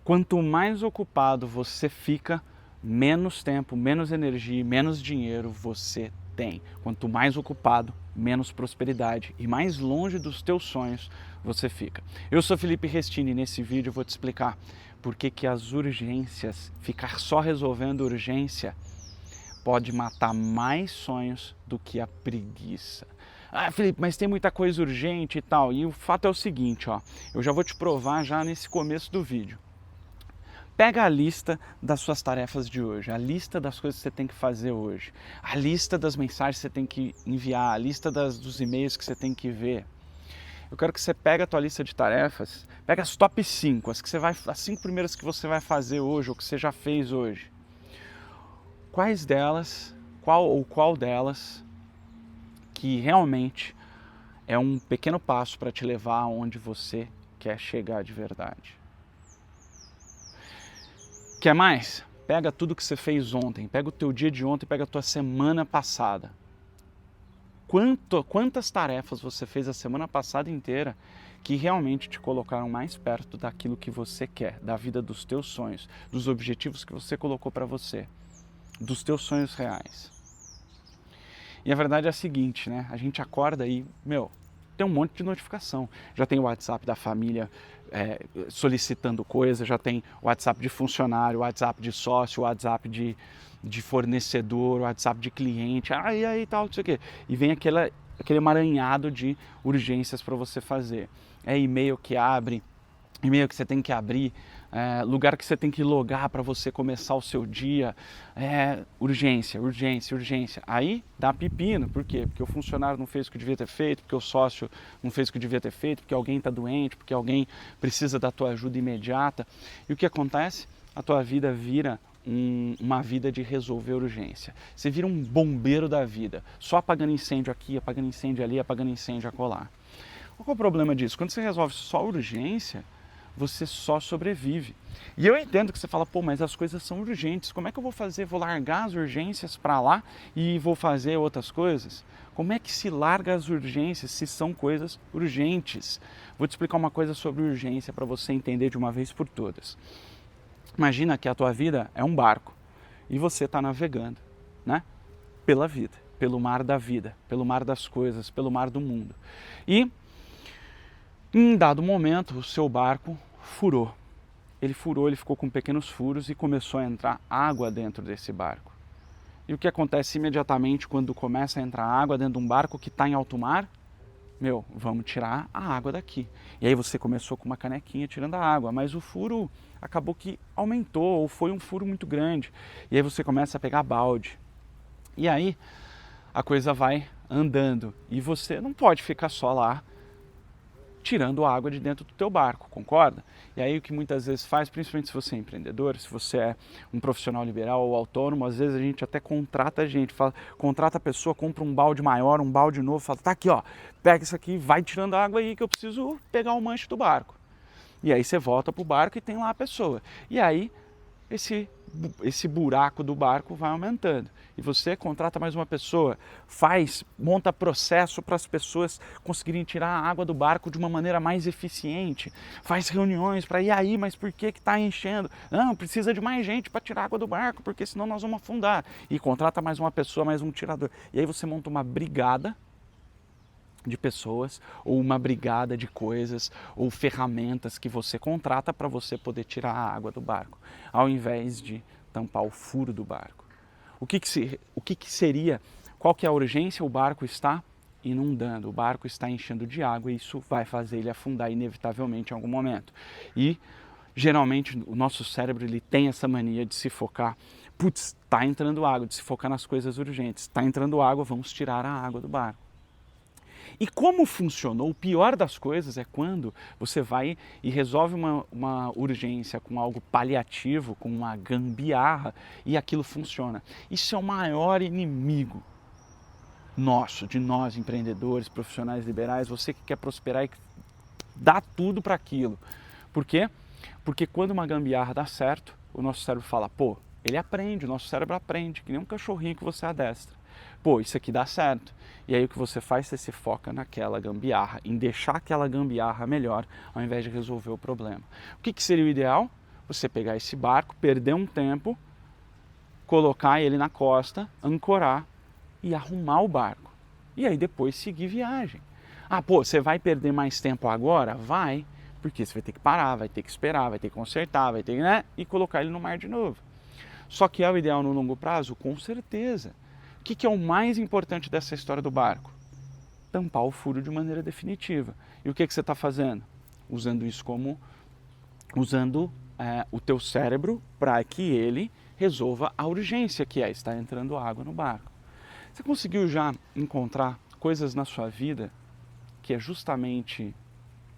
Quanto mais ocupado você fica, menos tempo, menos energia, menos dinheiro você tem. Quanto mais ocupado, menos prosperidade e mais longe dos teus sonhos você fica. Eu sou Felipe Restini e nesse vídeo eu vou te explicar por que as urgências, ficar só resolvendo urgência, pode matar mais sonhos do que a preguiça. Ah, Felipe, mas tem muita coisa urgente e tal. E o fato é o seguinte, ó, eu já vou te provar já nesse começo do vídeo. Pega a lista das suas tarefas de hoje, a lista das coisas que você tem que fazer hoje, a lista das mensagens que você tem que enviar, a lista dos e-mails que você tem que ver. Eu quero que você pegue a tua lista de tarefas, pega as top 5, as 5 primeiras que você vai fazer hoje ou que você já fez hoje. Quais delas, qual delas que realmente é um pequeno passo para te levar aonde você quer chegar de verdade? Quer mais? Pega tudo que você fez ontem, pega o teu dia de ontem, pega a tua semana passada. Quantas tarefas você fez a semana passada inteira que realmente te colocaram mais perto daquilo que você quer, da vida dos teus sonhos, dos objetivos que você colocou para você, dos teus sonhos reais. E a verdade é a seguinte, né? A gente acorda e, tem um monte de notificação. Já tem o WhatsApp da família solicitando coisa, já tem o WhatsApp de funcionário, o WhatsApp de sócio, o WhatsApp de fornecedor, o WhatsApp de cliente, e aí tal, não sei o quê. E vem aquele emaranhado de urgências para você fazer. É e-mail que abre, e-mail que você tem que abrir, lugar que você tem que logar para você começar o seu dia, urgência, urgência, urgência. Aí dá pepino, por quê? Porque o funcionário não fez o que devia ter feito, porque o sócio não fez o que devia ter feito, porque alguém está doente, porque alguém precisa da tua ajuda imediata. E o que acontece? A tua vida vira uma vida de resolver urgência. Você vira um bombeiro da vida, só apagando incêndio aqui, apagando incêndio ali, apagando incêndio acolá. Qual é o problema disso? Quando você resolve só urgência, você só sobrevive. E eu entendo que você fala, mas as coisas são urgentes, como é que eu vou fazer? Vou largar as urgências para lá e vou fazer outras coisas? Como é que se larga as urgências se são coisas urgentes? Vou te explicar uma coisa sobre urgência para você entender de uma vez por todas. Imagina que a tua vida é um barco e você está navegando, né? Pela vida, pelo mar da vida, pelo mar das coisas, pelo mar do mundo. E em dado momento, o seu barco furou. Ele ficou com pequenos furos e começou a entrar água dentro desse barco. E o que acontece imediatamente quando começa a entrar água dentro de um barco que está em alto mar? Vamos tirar a água daqui. E aí você começou com uma canequinha tirando a água, mas o furo acabou que aumentou, ou foi um furo muito grande. E aí você começa a pegar balde. E aí a coisa vai andando. E você não pode ficar só lá tirando a água de dentro do teu barco, concorda? E aí o que muitas vezes faz, principalmente se você é empreendedor, se você é um profissional liberal ou autônomo, às vezes a gente até contrata contrata a pessoa, compra um balde maior, um balde novo, fala, tá aqui ó, pega isso aqui, vai tirando a água aí que eu preciso pegar o manche do barco. E aí você volta pro barco e tem lá a pessoa. E aí esse buraco do barco vai aumentando. E você contrata mais uma pessoa, monta processo para as pessoas conseguirem tirar a água do barco de uma maneira mais eficiente. Faz reuniões para, e aí, mas por que está enchendo? Não, precisa de mais gente para tirar a água do barco, porque senão nós vamos afundar. E contrata mais uma pessoa, mais um tirador. E aí você monta uma brigada de pessoas, ou uma brigada de coisas, ou ferramentas que você contrata para você poder tirar a água do barco, ao invés de tampar o furo do barco. O que seria, qual que é a urgência? O barco está inundando, o barco está enchendo de água e isso vai fazer ele afundar inevitavelmente em algum momento. E geralmente o nosso cérebro ele tem essa mania de se focar, está entrando água, de se focar nas coisas urgentes, está entrando água, vamos tirar a água do barco. E como funcionou, o pior das coisas é quando você vai e resolve uma urgência com algo paliativo, com uma gambiarra, e aquilo funciona. Isso é o maior inimigo nosso, de nós empreendedores, profissionais liberais, você que quer prosperar e dá tudo para aquilo. Por quê? Porque quando uma gambiarra dá certo, o nosso cérebro fala, ele aprende, o nosso cérebro aprende, que nem um cachorrinho que você adestra. Isso aqui dá certo. E aí o que você faz? Você se foca naquela gambiarra, em deixar aquela gambiarra melhor, ao invés de resolver o problema. O que seria o ideal? você pegar esse barco, perder um tempo, colocar ele na costa, ancorar e arrumar o barco. E aí depois seguir viagem. Ah, pô, você vai perder mais tempo agora? Vai, porque você vai ter que parar, vai ter que esperar, vai ter que consertar, vai ter que, né? E colocar ele no mar de novo. Só que é o ideal no longo prazo? Com certeza. O que é o mais importante dessa história do barco? Tampar o furo de maneira definitiva. E o que você está fazendo? Usando isso como... Usando o teu cérebro para que ele resolva a urgência que é estar entrando água no barco. Você conseguiu já encontrar coisas na sua vida que é justamente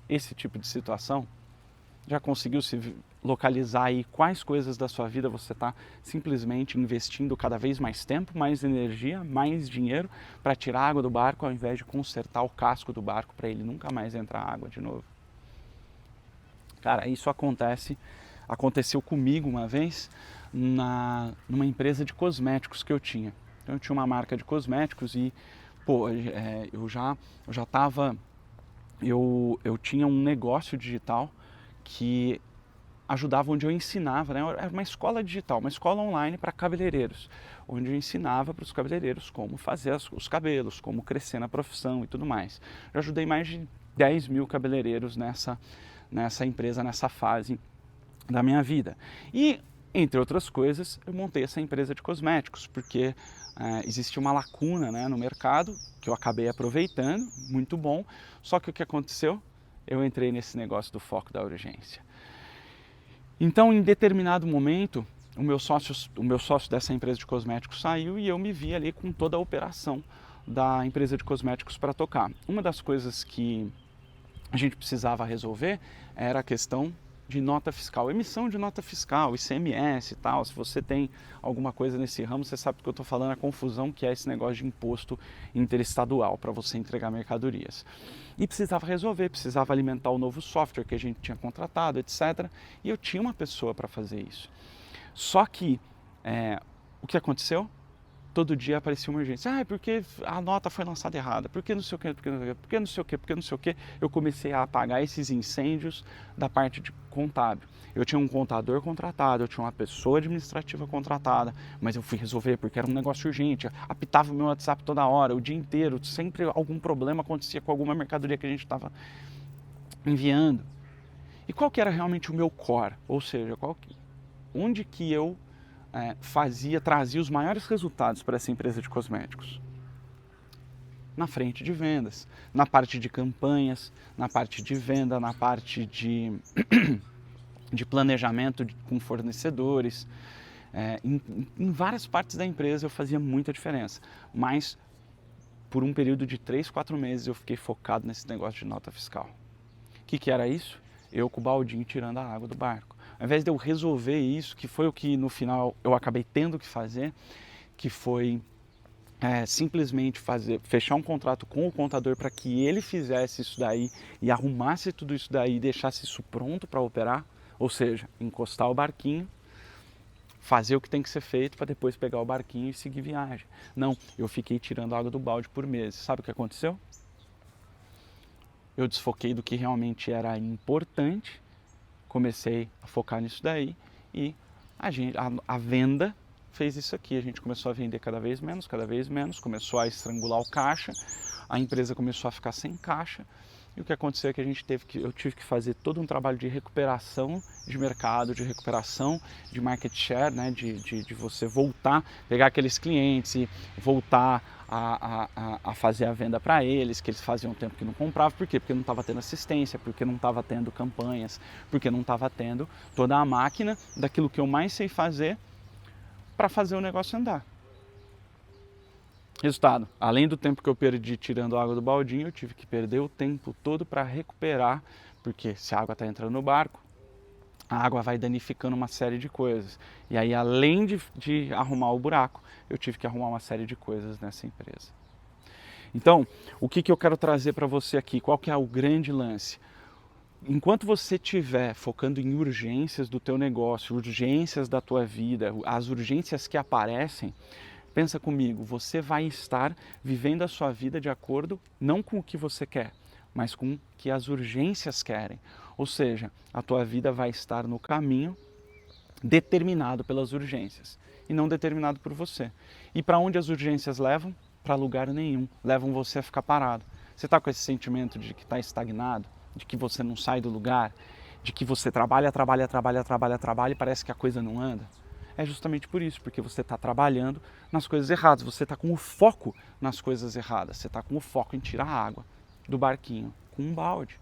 esse tipo de situação? Já conseguiu se localizar aí quais coisas da sua vida você está simplesmente investindo cada vez mais tempo, mais energia, mais dinheiro para tirar a água do barco ao invés de consertar o casco do barco para ele nunca mais entrar água de novo? Cara, isso aconteceu comigo uma vez numa empresa de cosméticos que eu tinha. Então eu tinha uma marca de cosméticos e pô, eu tinha um negócio digital que ajudava, onde eu ensinava, né? Era uma escola digital, uma escola online para cabeleireiros, onde eu ensinava para os cabeleireiros como fazer os cabelos, como crescer na profissão e tudo mais. Eu ajudei mais de 10 mil cabeleireiros nessa empresa, nessa fase da minha vida. E, entre outras coisas, eu montei essa empresa de cosméticos, porque existia uma lacuna, né, no mercado, que eu acabei aproveitando, muito bom, só que o que aconteceu? Eu entrei nesse negócio do foco da urgência. Então, em determinado momento, o meu sócio dessa empresa de cosméticos saiu e eu me vi ali com toda a operação da empresa de cosméticos para tocar. Uma das coisas que a gente precisava resolver era a questão de nota fiscal, emissão de nota fiscal, ICMS e tal. Se você tem alguma coisa nesse ramo, você sabe do que eu estou falando, a confusão que é esse negócio de imposto interestadual para você entregar mercadorias. E precisava resolver, precisava alimentar o novo software que a gente tinha contratado, etc. E eu tinha uma pessoa para fazer isso. Só que o que aconteceu? Todo dia aparecia uma urgência. Porque a nota foi lançada errada, porque não sei o que, porque não sei o que, porque não sei o que. Eu comecei a apagar esses incêndios da parte de contábil. Eu tinha um contador contratado, eu tinha uma pessoa administrativa contratada, mas eu fui resolver porque era um negócio urgente. Apitava o meu WhatsApp toda hora, o dia inteiro, sempre algum problema acontecia com alguma mercadoria que a gente estava enviando. E qual que era realmente o meu core? Ou seja, onde que eu trazia os maiores resultados para essa empresa de cosméticos? Na frente de vendas, na parte de campanhas, na parte de venda, na parte de planejamento com fornecedores. Em várias partes da empresa eu fazia muita diferença, mas por um período de 3, 4 meses eu fiquei focado nesse negócio de nota fiscal. O que era isso? Eu com o baldinho tirando a água do barco. Ao invés de eu resolver isso, que foi o que no final eu acabei tendo que fazer, que foi simplesmente fechar um contrato com o contador para que ele fizesse isso daí e arrumasse tudo isso daí e deixasse isso pronto para operar, ou seja, encostar o barquinho, fazer o que tem que ser feito para depois pegar o barquinho e seguir viagem. Não, eu fiquei tirando água do balde por meses. Sabe o que aconteceu? Eu desfoquei do que realmente era importante, comecei a focar nisso daí e a venda fez isso aqui. A gente começou a vender cada vez menos, começou a estrangular o caixa, a empresa começou a ficar sem caixa e o que aconteceu é que eu tive que fazer todo um trabalho de recuperação de mercado, de recuperação de market share, né? de você voltar, pegar aqueles clientes e voltar a fazer a venda para eles, que eles faziam tempo que não compravam. Por quê? Porque não estava tendo assistência, porque não estava tendo campanhas, porque não estava tendo toda a máquina daquilo que eu mais sei fazer para fazer o negócio andar. Resultado, além do tempo que eu perdi tirando água do baldinho, eu tive que perder o tempo todo para recuperar, porque se a água está entrando no barco, a água vai danificando uma série de coisas. E aí, além de arrumar o buraco, eu tive que arrumar uma série de coisas nessa empresa. Então, o que eu quero trazer para você aqui? Qual que é o grande lance? Enquanto você estiver focando em urgências do teu negócio, urgências da tua vida, as urgências que aparecem, pensa comigo, você vai estar vivendo a sua vida de acordo não com o que você quer, mas com o que as urgências querem. Ou seja, a tua vida vai estar no caminho determinado pelas urgências e não determinado por você. E para onde as urgências levam? Para lugar nenhum, levam você a ficar parado. Você está com esse sentimento de que está estagnado, de que você não sai do lugar, de que você trabalha e parece que a coisa não anda? É justamente por isso, porque você está trabalhando nas coisas erradas, você está com o foco nas coisas erradas, você está com o foco em tirar a água do barquinho com um balde.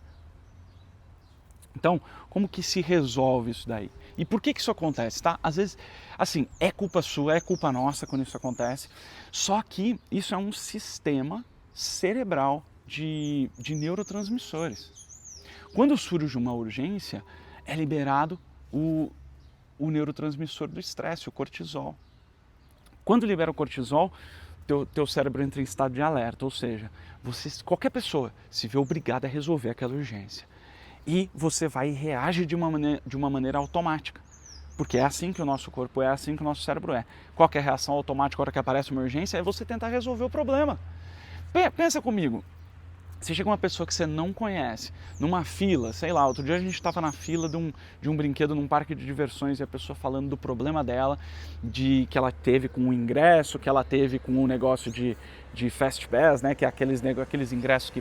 Então, como que se resolve isso daí? E por que isso acontece, tá? Às vezes, assim, é culpa sua, é culpa nossa quando isso acontece, só que isso é um sistema cerebral de neurotransmissores. Quando surge uma urgência, é liberado o neurotransmissor do estresse, o cortisol. Quando libera o cortisol, teu cérebro entra em estado de alerta, ou seja, qualquer pessoa se vê obrigada a resolver aquela urgência. E você vai e reage de uma maneira automática. Porque é assim que o nosso corpo é, assim que o nosso cérebro é. Qualquer reação automática, na hora que aparece uma urgência, é você tentar resolver o problema. Pensa comigo. Você chega uma pessoa que você não conhece, numa fila, sei lá, outro dia a gente estava na fila de um brinquedo num parque de diversões e a pessoa falando do problema dela, de que ela teve com o ingresso, que ela teve com o negócio de Fast Pass, né, que é aqueles ingressos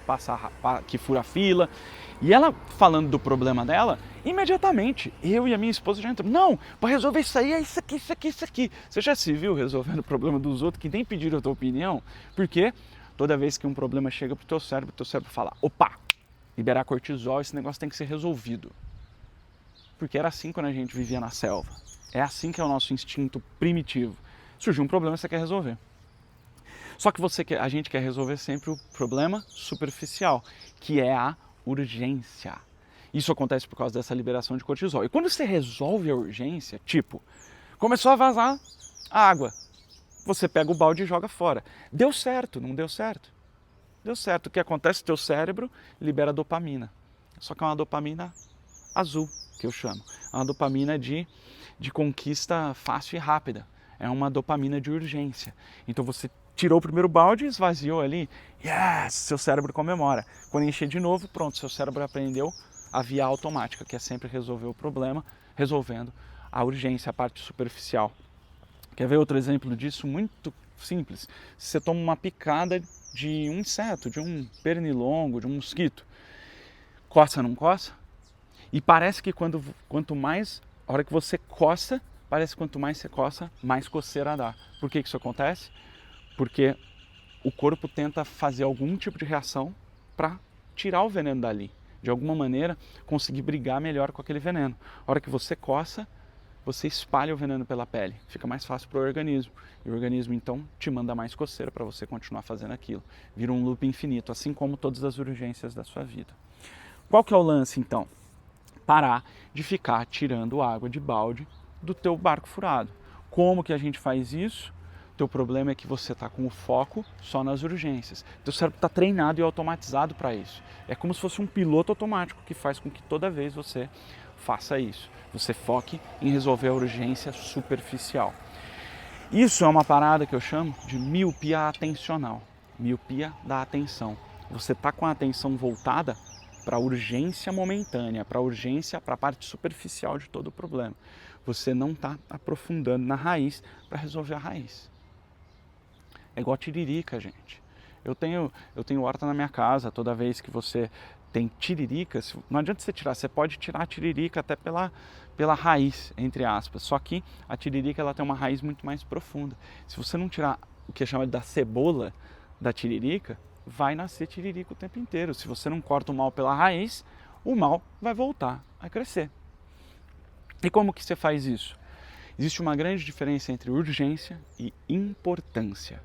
que fura a fila. E ela falando do problema dela, imediatamente, eu e a minha esposa já entramos. Não, para resolver isso aí é isso aqui, isso aqui, isso aqui. Você já se viu resolvendo o problema dos outros que nem pediram a tua opinião? Por quê? Toda vez que um problema chega pro teu cérebro fala, opa, liberar cortisol, esse negócio tem que ser resolvido. Porque era assim quando a gente vivia na selva. É assim que é o nosso instinto primitivo. Surgiu um problema, você quer resolver. Só que a gente quer resolver sempre o problema superficial, que é a urgência. Isso acontece por causa dessa liberação de cortisol. E quando você resolve a urgência, tipo, começou a vazar água, você pega o balde e joga fora. Deu certo, não deu certo? Deu certo. O que acontece? O teu cérebro libera dopamina. Só que é uma dopamina azul, que eu chamo. É uma dopamina de conquista fácil e rápida. É uma dopamina de urgência. Então você tirou o primeiro balde, esvaziou ali, yes, seu cérebro comemora. Quando encher de novo, pronto, seu cérebro aprendeu a via automática, que é sempre resolver o problema, resolvendo a urgência, a parte superficial. Quer ver outro exemplo disso? Muito simples. Se você toma uma picada de um inseto, de um pernilongo, de um mosquito, coça, não coça? E parece que quanto mais, a hora que você coça, parece que quanto mais você coça, mais coceira dá. Por que isso acontece? Porque o corpo tenta fazer algum tipo de reação para tirar o veneno dali. De alguma maneira, conseguir brigar melhor com aquele veneno. A hora que você coça, você espalha o veneno pela pele, fica mais fácil para o organismo. E o organismo, então, te manda mais coceira para você continuar fazendo aquilo. Vira um loop infinito, assim como todas as urgências da sua vida. Qual que é o lance, então? Parar de ficar tirando água de balde do teu barco furado. Como que a gente faz isso? O teu problema é que você está com o foco só nas urgências. Teu cérebro está treinado e automatizado para isso. É como se fosse um piloto automático que faz com que toda vez você faça isso. Você foque em resolver a urgência superficial. Isso é uma parada que eu chamo de miopia atencional. Miopia da atenção. Você está com a atenção voltada para a urgência momentânea, para a urgência, para a parte superficial de todo o problema. Você não está aprofundando na raiz para resolver a raiz. É igual a tiririca, gente. Eu tenho horta na minha casa, toda vez que você tem tiriricas, não adianta você tirar, você pode tirar a tiririca até pela raiz, entre aspas. Só que a tiririca ela tem uma raiz muito mais profunda. Se você não tirar o que é chamado da cebola da tiririca, vai nascer tiririca o tempo inteiro. Se você não corta o mal pela raiz, o mal vai voltar a crescer. E como que você faz isso? Existe uma grande diferença entre urgência e importância.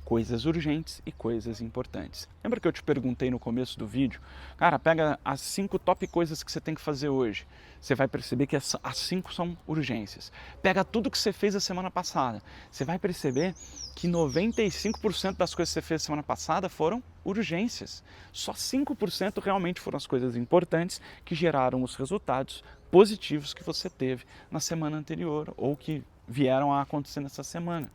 Coisas urgentes e coisas importantes. Lembra que eu te perguntei no começo do vídeo? Cara, pega as 5 top coisas que você tem que fazer hoje. Você vai perceber que as 5 são urgências. Pega tudo que você fez a semana passada. Você vai perceber que 95% das coisas que você fez a semana passada foram urgências. Só 5% realmente foram as coisas importantes que geraram os resultados positivos que você teve na semana anterior ou que vieram a acontecer nessa semana.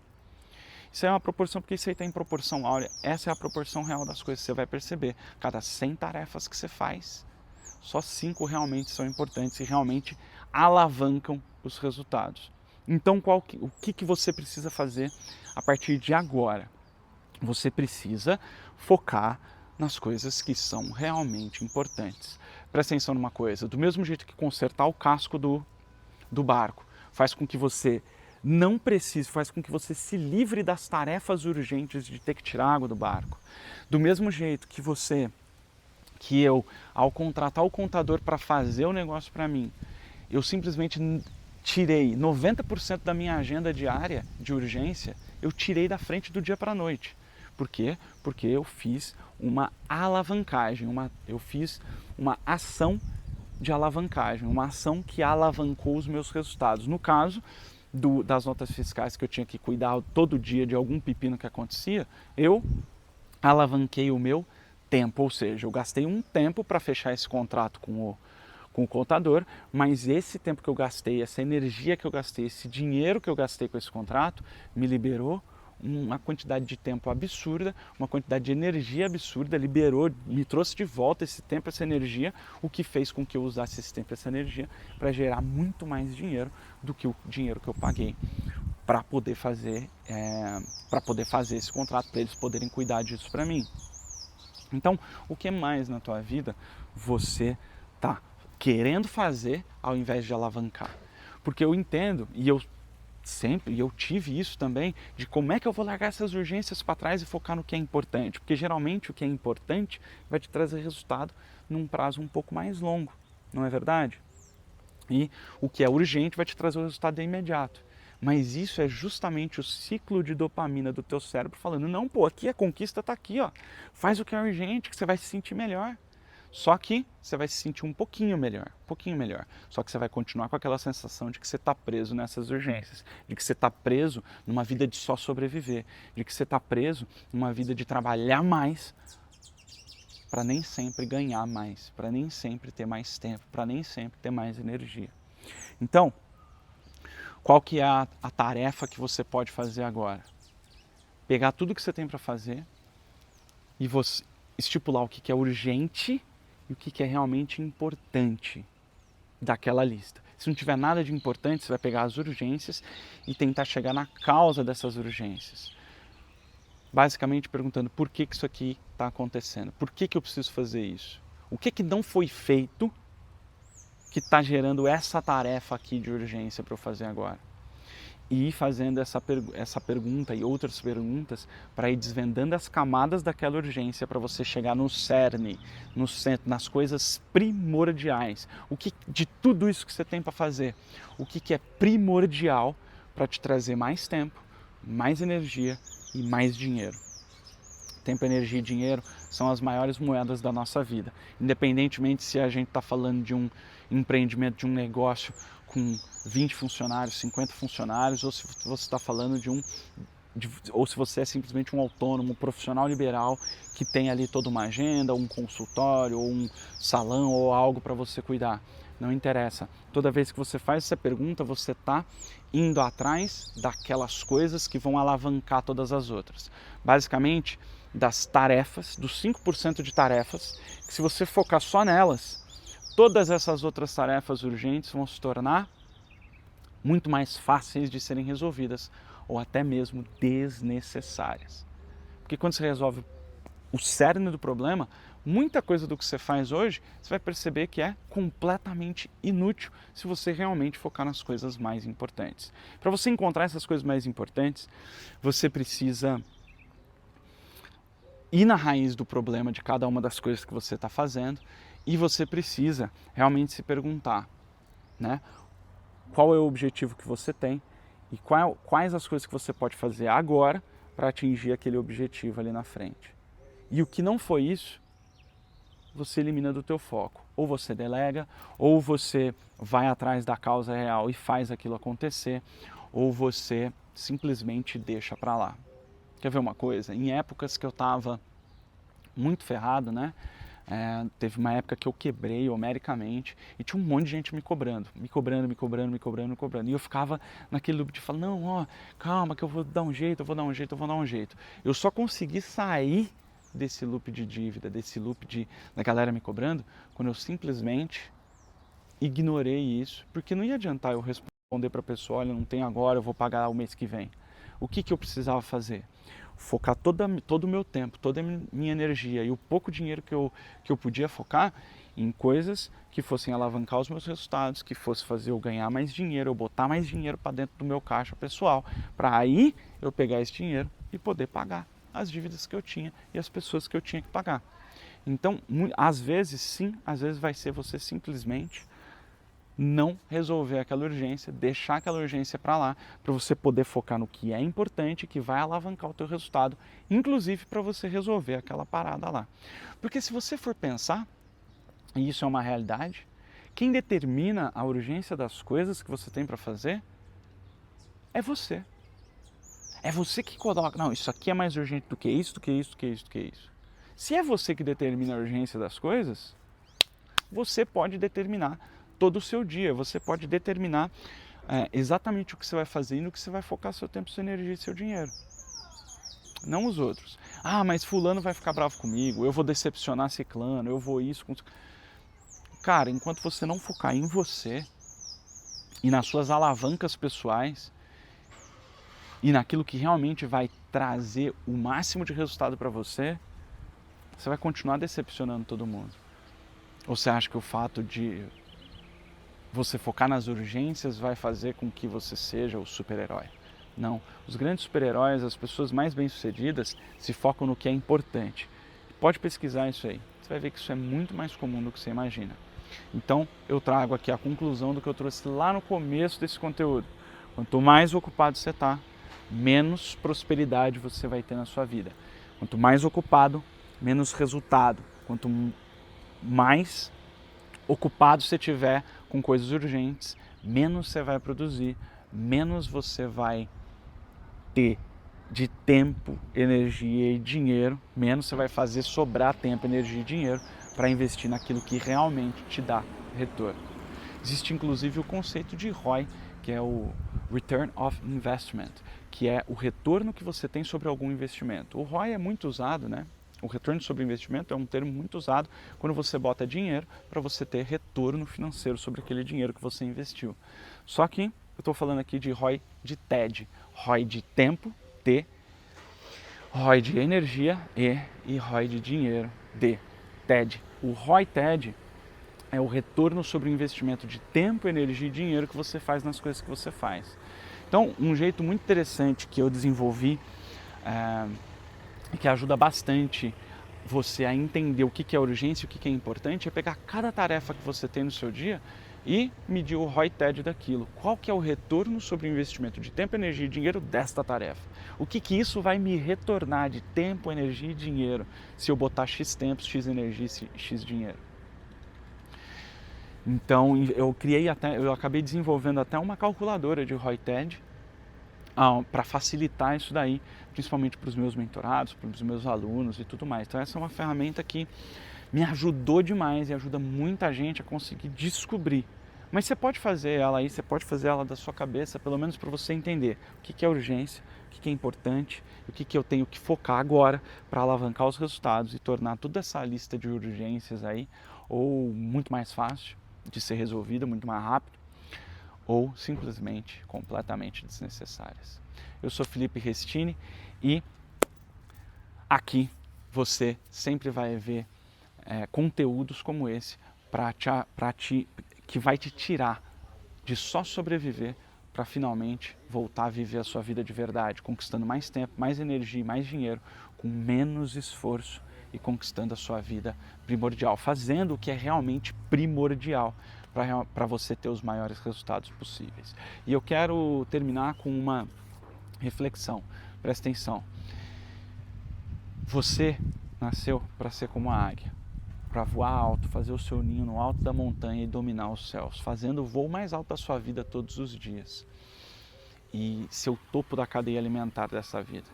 Isso é uma proporção, porque isso aí está em proporção áurea. Essa é a proporção real das coisas. Você vai perceber, cada 100 tarefas que você faz, só 5 realmente são importantes e realmente alavancam os resultados. Então, o que você precisa fazer a partir de agora? Você precisa focar nas coisas que são realmente importantes. Presta atenção numa coisa, do mesmo jeito que consertar o casco do barco faz com que você não precise, faz com que você se livre das tarefas urgentes de ter que tirar água do barco. Do mesmo jeito que eu, ao contratar o contador para fazer o negócio para mim, eu simplesmente tirei 90% da minha agenda diária de urgência, eu tirei da frente do dia para a noite. Por quê? Porque eu fiz uma alavancagem, eu fiz uma ação de alavancagem, uma ação que alavancou os meus resultados. No caso das notas fiscais que eu tinha que cuidar todo dia de algum pepino que acontecia, eu alavanquei o meu tempo, ou seja, eu gastei um tempo para fechar esse contrato com o contador, mas esse tempo que eu gastei, essa energia que eu gastei, esse dinheiro que eu gastei com esse contrato, me liberou uma quantidade de tempo absurda, uma quantidade de energia absurda, liberou, me trouxe de volta esse tempo, essa energia, o que fez com que eu usasse esse tempo, essa energia, para gerar muito mais dinheiro do que o dinheiro que eu paguei para poder fazer esse contrato, para eles poderem cuidar disso para mim. Então, o que mais na tua vida você está querendo fazer ao invés de alavancar? Porque eu entendo, e eu tive isso também, de como é que eu vou largar essas urgências para trás e focar no que é importante. Porque geralmente o que é importante vai te trazer resultado num prazo um pouco mais longo, não é verdade? E o que é urgente vai te trazer o resultado imediato. Mas isso é justamente o ciclo de dopamina do teu cérebro falando, não, pô, aqui a conquista está aqui, ó. Faz o que é urgente, que você vai se sentir melhor. Só que você vai se sentir um pouquinho melhor. Só que você vai continuar com aquela sensação de que você está preso nessas urgências, de que você está preso numa vida de só sobreviver, de que você está preso numa vida de trabalhar mais para nem sempre ganhar mais, para nem sempre ter mais tempo, para nem sempre ter mais energia. Então, qual que é a tarefa que você pode fazer agora? Pegar tudo que você tem para fazer e você estipular o que é urgente e o que é realmente importante daquela lista. Se não tiver nada de importante, você vai pegar as urgências e tentar chegar na causa dessas urgências. Basicamente perguntando por que isso aqui está acontecendo, por que eu preciso fazer isso? O que não foi feito que está gerando essa tarefa aqui de urgência para eu fazer agora? E ir fazendo essa pergunta e outras perguntas para ir desvendando as camadas daquela urgência para você chegar no cerne, no centro, nas coisas primordiais. De tudo isso que você tem para fazer, o que é primordial para te trazer mais tempo, mais energia e mais dinheiro. Tempo, energia e dinheiro são as maiores moedas da nossa vida. Independentemente se a gente está falando de um empreendimento, de um negócio com 20 funcionários, 50 funcionários, ou se você está falando ou se você é simplesmente um autônomo, um profissional liberal que tem ali toda uma agenda, um consultório, ou um salão, ou algo para você cuidar. Não interessa. Toda vez que você faz essa pergunta, você está indo atrás daquelas coisas que vão alavancar todas as outras. Basicamente, das tarefas, dos 5% de tarefas, que se você focar só nelas, todas essas outras tarefas urgentes vão se tornar muito mais fáceis de serem resolvidas ou até mesmo desnecessárias. Porque quando você resolve o cerne do problema, muita coisa do que você faz hoje, você vai perceber que é completamente inútil se você realmente focar nas coisas mais importantes. Para você encontrar essas coisas mais importantes, você precisa ir na raiz do problema de cada uma das coisas que você está fazendo e você precisa realmente se perguntar, né? Qual é o objetivo que você tem e quais as coisas que você pode fazer agora para atingir aquele objetivo ali na frente. E o que não foi isso, você elimina do teu foco. Ou você delega, ou você vai atrás da causa real e faz aquilo acontecer, ou você simplesmente deixa para lá. Quer ver uma coisa? Em épocas que eu estava muito ferrado, né? Teve uma época que eu quebrei homericamente e tinha um monte de gente me cobrando. E eu ficava naquele loop de falar, não, ó, calma que eu vou dar um jeito. Eu só consegui sair desse loop de dívida, desse loop da galera me cobrando, quando eu simplesmente ignorei isso, porque não ia adiantar eu responder para a pessoa, olha, não tem agora, eu vou pagar o mês que vem. O que eu precisava fazer? Focar todo o meu tempo, toda a minha energia e o pouco dinheiro que eu podia focar em coisas que fossem alavancar os meus resultados, que fosse fazer eu ganhar mais dinheiro, eu botar mais dinheiro para dentro do meu caixa pessoal, para aí eu pegar esse dinheiro e poder pagar as dívidas que eu tinha e as pessoas que eu tinha que pagar. Então, às vezes sim, às vezes vai ser você simplesmente não resolver aquela urgência, deixar aquela urgência para lá, para você poder focar no que é importante, que vai alavancar o teu resultado, inclusive para você resolver aquela parada lá. Porque se você for pensar, e isso é uma realidade, quem determina a urgência das coisas que você tem para fazer é você. É você que coloca, não, isso aqui é mais urgente do que isso, do que isso, do que isso, do que isso. Se é você que determina a urgência das coisas, você pode determinar todo o seu dia, você pode determinar exatamente o que você vai fazer e no que você vai focar seu tempo, sua energia e seu dinheiro. Não os outros. Ah, mas fulano vai ficar bravo comigo, eu vou decepcionar ciclano, eu vou isso. Cara, enquanto você não focar em você e nas suas alavancas pessoais e naquilo que realmente vai trazer o máximo de resultado para você, você vai continuar decepcionando todo mundo. Ou você acha que o fato de você focar nas urgências vai fazer com que você seja o super-herói? Não. Os grandes super-heróis, as pessoas mais bem-sucedidas, se focam no que é importante. Pode pesquisar isso aí. Você vai ver que isso é muito mais comum do que você imagina. Então, eu trago aqui a conclusão do que eu trouxe lá no começo desse conteúdo. Quanto mais ocupado você está, menos prosperidade você vai ter na sua vida. Quanto mais ocupado, menos resultado. Quanto mais ocupado você tiver com coisas urgentes, menos você vai produzir, menos você vai ter de tempo, energia e dinheiro, menos você vai fazer sobrar tempo, energia e dinheiro para investir naquilo que realmente te dá retorno. Existe inclusive o conceito de ROI, que é o Return of Investment, que é o retorno que você tem sobre algum investimento. O ROI é muito usado, né? O retorno sobre investimento é um termo muito usado quando você bota dinheiro para você ter retorno financeiro sobre aquele dinheiro que você investiu. Só que eu estou falando aqui de ROI de TED, ROI de tempo, T, ROI de energia, e ROI de dinheiro, D, TED. O ROI TED é o retorno sobre o investimento de tempo, energia e dinheiro que você faz nas coisas que você faz. Então, um jeito muito interessante que eu desenvolvi que ajuda bastante você a entender o que é urgência e o que é importante é pegar cada tarefa que você tem no seu dia e medir o ROI TED daquilo. Qual que é o retorno sobre o investimento de tempo, energia e dinheiro desta tarefa? O que isso vai me retornar de tempo, energia e dinheiro se eu botar X tempo, X energia e X dinheiro? Então eu acabei desenvolvendo até uma calculadora de ROI TED para facilitar isso daí, principalmente para os meus mentorados, para os meus alunos e tudo mais. Então essa é uma ferramenta que me ajudou demais e ajuda muita gente a conseguir descobrir. Mas você pode fazer ela aí, você pode fazer ela da sua cabeça, pelo menos para você entender o que é urgência, o que é importante, o que eu tenho que focar agora para alavancar os resultados e tornar toda essa lista de urgências aí ou muito mais fácil de ser resolvida, muito mais rápido, ou simplesmente completamente desnecessárias. Eu sou Felipe Restini e aqui você sempre vai ver conteúdos como esse que vai te tirar de só sobreviver para finalmente voltar a viver a sua vida de verdade, conquistando mais tempo, mais energia, mais dinheiro, com menos esforço e conquistando a sua vida primordial, fazendo o que é realmente primordial para você ter os maiores resultados possíveis. E eu quero terminar com uma reflexão. Presta atenção. Você nasceu para ser como a águia, para voar alto, fazer o seu ninho no alto da montanha e dominar os céus, fazendo o voo mais alto da sua vida todos os dias e ser o topo da cadeia alimentar dessa vida.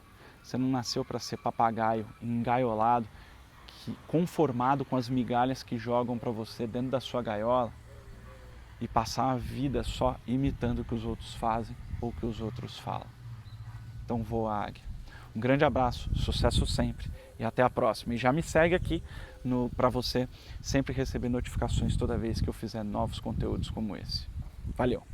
Você não nasceu para ser papagaio, engaiolado, conformado com as migalhas que jogam para você dentro da sua gaiola e passar a vida só imitando o que os outros fazem ou o que os outros falam. Então voa, águia. Um grande abraço, sucesso sempre e até a próxima. E já me segue aqui para você sempre receber notificações toda vez que eu fizer novos conteúdos como esse. Valeu!